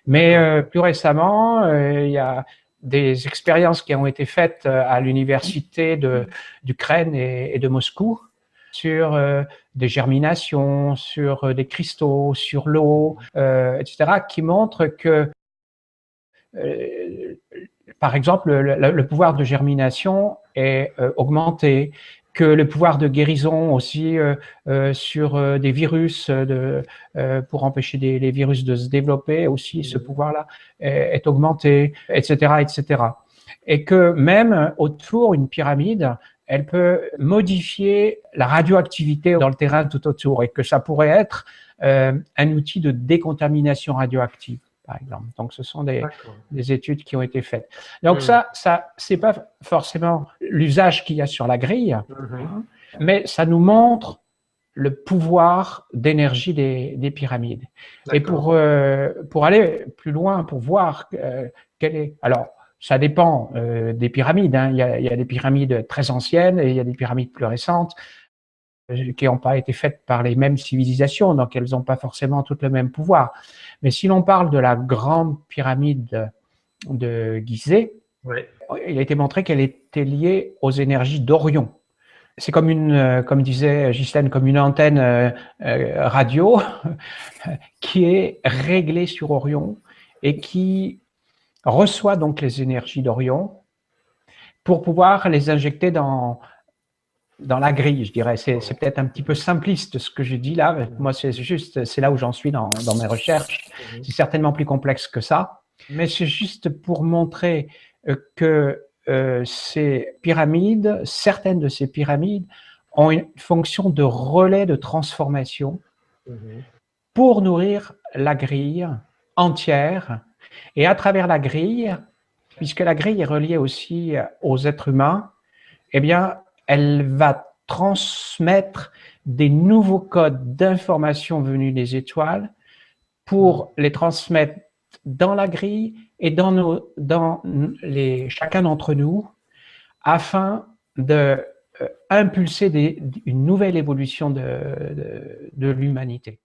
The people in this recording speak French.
Mais plus récemment, il y a des expériences qui ont été faites à l'université d'Ukraine et de Moscou sur des germinations, sur des cristaux, sur l'eau, etc., qui montrent que, par exemple, le pouvoir de germination est augmenté, que le pouvoir de guérison aussi sur des virus, pour empêcher les virus de se développer aussi, ce pouvoir-là est augmenté, etc., etc. Et que même autour, une pyramide, elle peut modifier la radioactivité dans le terrain tout autour, et que ça pourrait être un outil de décontamination radioactive, par exemple. Donc, ce sont des études qui ont été faites. Donc ça c'est pas forcément l'usage qu'il y a sur la grille, mais ça nous montre le pouvoir d'énergie des pyramides. Et pour aller plus loin, pour voir quel est... Alors, ça dépend des pyramides, hein. Il y a des pyramides très anciennes et il y a des pyramides plus récentes qui n'ont pas été faites par les mêmes civilisations, donc elles n'ont pas forcément toutes le même pouvoir. Mais si l'on parle de la grande pyramide de Gizeh, il a été montré qu'elle était liée aux énergies d'Orion. C'est comme comme disait Ghislaine, comme une antenne radio qui est réglée sur Orion et qui reçoit donc les énergies d'Orion pour pouvoir les injecter dans la grille, je dirais. C'est peut-être un petit peu simpliste ce que je dis là. Moi, c'est là où j'en suis dans mes recherches. C'est certainement plus complexe que ça. Mais c'est juste pour montrer que ces pyramides, certaines de ces pyramides, ont une fonction de relais de transformation pour nourrir la grille entière. Et à travers la grille, puisque la grille est reliée aussi aux êtres humains, eh bien, elle va transmettre des nouveaux codes d'information venus des étoiles pour les transmettre dans la grille et dans chacun d'entre nous, afin de impulser une nouvelle évolution de l'humanité.